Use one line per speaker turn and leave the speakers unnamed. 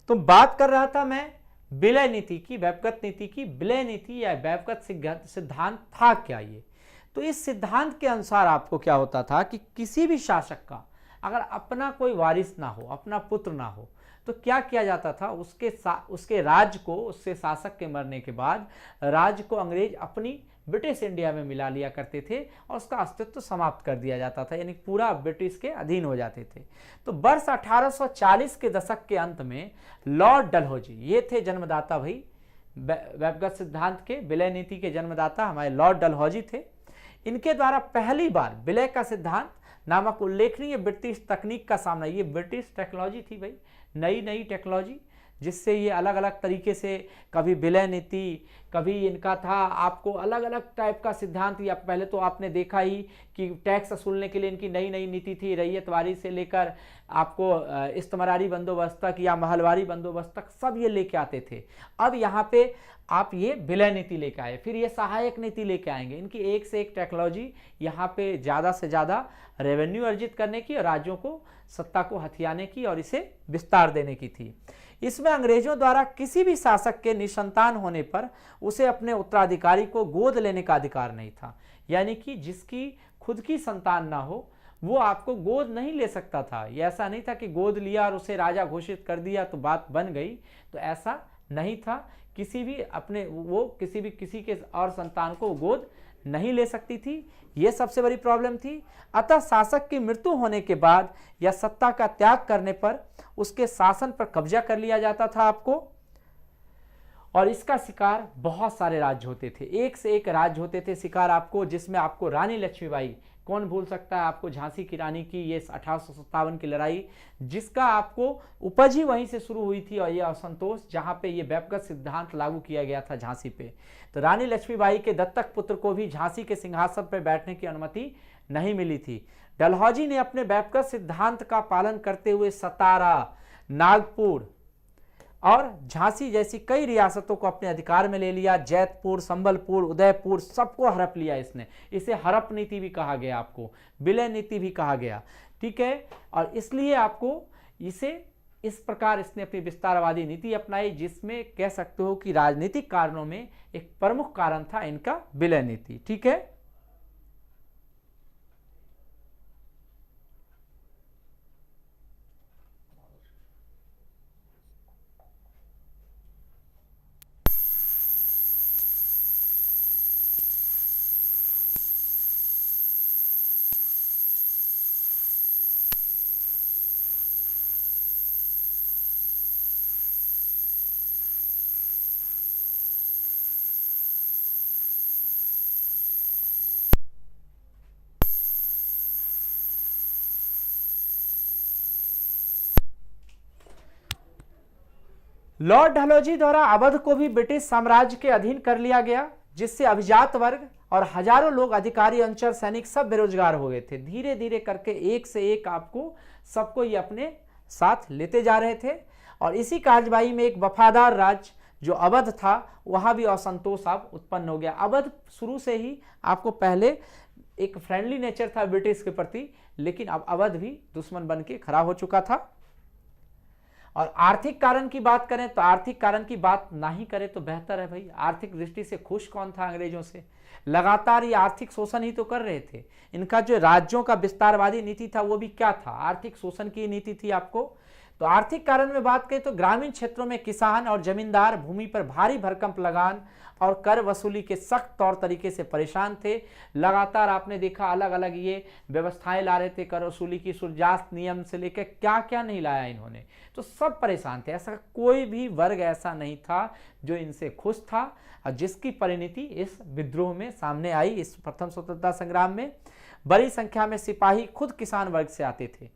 तो बात कर रहा था मैं विलय नीति की, व्यवगत नीति की। विलय नीति या व्यवगत सिद्धांत था क्या ये? तो इस सिद्धांत के अनुसार आपको क्या होता था कि किसी भी शासक का अगर अपना कोई वारिस ना हो, अपना पुत्र ना हो, तो क्या किया जाता था, उसके राज्य को, उसके शासक के मरने के बाद राज्य को अंग्रेज अपनी ब्रिटिश इंडिया में मिला लिया करते थे और उसका अस्तित्व समाप्त कर दिया जाता था, यानी पूरा ब्रिटिश के अधीन हो जाते थे। तो वर्ष 1840 के दशक के अंत में लॉर्ड डलहौजी, ये थे जन्मदाता भाई व्यवगत सिद्धांत के, विलय नीति के जन्मदाता हमारे लॉर्ड डलहौजी थे। इनके द्वारा पहली बार विलय का सिद्धांत नामक उल्लेखनीय ब्रिटिश तकनीक का सामना, ये ब्रिटिश टेक्नोलॉजी थी भाई, नई नई टेक्नोलॉजी, जिससे ये अलग अलग तरीके से, कभी विलय नीति, कभी इनका था आपको अलग अलग टाइप का सिद्धांत। या पहले तो आपने देखा ही कि टैक्स वसूलने के लिए इनकी नई नई नीति थी, रैयतवारी से लेकर आपको इस्तमरारी बंदोबस्त तक या महलवारी बंदोबस्त तक सब ये लेके आते थे। अब यहाँ पे आप ये विलय नीति लेके आए, फिर ये सहायक नीति लेके आएंगे। इनकी एक से एक टेक्नोलॉजी यहाँ पे ज़्यादा से ज़्यादा रेवेन्यू अर्जित करने की और राज्यों को सत्ता को हथियाने की और इसे विस्तार देने की थी। इसमें अंग्रेजों द्वारा किसी भी शासक के निसंतान होने पर उसे अपने उत्तराधिकारी को गोद लेने का अधिकार नहीं था, यानी कि जिसकी खुद की संतान ना हो वो आपको गोद नहीं ले सकता था। ये ऐसा नहीं था कि गोद लिया और उसे राजा घोषित कर दिया तो बात बन गई, तो ऐसा नहीं था। किसी भी अपने वो किसी के और संतान को गोद नहीं ले सकती थी, ये सबसे बड़ी प्रॉब्लम थी। अतः शासक की मृत्यु होने के बाद या सत्ता का त्याग करने पर उसके शासन पर कब्जा कर लिया जाता था आपको, और इसका शिकार बहुत सारे राज्य होते थे, एक से एक राज्य होते थे शिकार आपको, जिसमें आपको रानी लक्ष्मीबाई, कौन भूल सकता है आपको झांसी की रानी की ये 1857 की लड़ाई, जिसका आपको उपज ही वहीं से शुरू हुई थी, और ये असंतोष जहां पे ये व्यवगत सिद्धांत लागू किया गया था झांसी पे। तो रानी लक्ष्मीबाई के दत्तक पुत्र को भी झांसी के सिंहासन पर बैठने की अनुमति नहीं मिली थी। डलहौजी ने अपने व्यवगत सिद्धांत का पालन करते हुए सतारा, नागपुर और झांसी जैसी कई रियासतों को अपने अधिकार में ले लिया। जैतपुर, संबलपुर, उदयपुर सबको हड़प लिया इसने। इसे हड़प नीति भी कहा गया, आपको विलय नीति भी कहा गया, ठीक है। और इसलिए आपको इसे इस प्रकार इसने अपनी विस्तारवादी नीति अपनाई, जिसमें कह सकते हो कि राजनीतिक कारणों में एक प्रमुख कारण था इनका विलय नीति, ठीक है। लॉर्ड डलहौजी द्वारा अवध को भी ब्रिटिश साम्राज्य के अधीन कर लिया गया, जिससे अभिजात वर्ग और हजारों लोग, अधिकारी, अनुचर, सैनिक सब बेरोजगार हो गए थे। धीरे धीरे करके एक से एक आपको सबको ये अपने साथ लेते जा रहे थे, और इसी कार्रवाई में एक वफादार राज्य जो अवध था वहां भी असंतोष अब उत्पन्न हो गया। अवध शुरू से ही आपको पहले एक फ्रेंडली नेचर था ब्रिटिश के प्रति, लेकिन अब अवध भी दुश्मन बन के खड़ा हो चुका था। और आर्थिक कारण की बात करें तो आर्थिक कारण की बात ना ही करें तो बेहतर है भाई। आर्थिक दृष्टि से खुश कौन था अंग्रेजों से? लगातार ये आर्थिक शोषण ही तो कर रहे थे। इनका जो राज्यों का विस्तारवादी नीति था वो भी क्या था? आर्थिक शोषण की नीति थी आपको। तो आर्थिक कारण में बात करें तो ग्रामीण क्षेत्रों में किसान और जमींदार भूमि पर भारी भरकम लगान और कर वसूली के सख्त तौर तरीके से परेशान थे। लगातार आपने देखा अलग अलग ये व्यवस्थाएं ला रहे थे, कर वसूली की, सूर्यास्त नियम से लेकर क्या क्या नहीं लाया इन्होंने, तो सब परेशान थे। ऐसा कोई भी वर्ग ऐसा नहीं था जो इनसे खुश था, और जिसकी परिणति इस विद्रोह में सामने आई। इस प्रथम स्वतंत्रता संग्राम में बड़ी संख्या में सिपाही खुद किसान वर्ग से आते थे।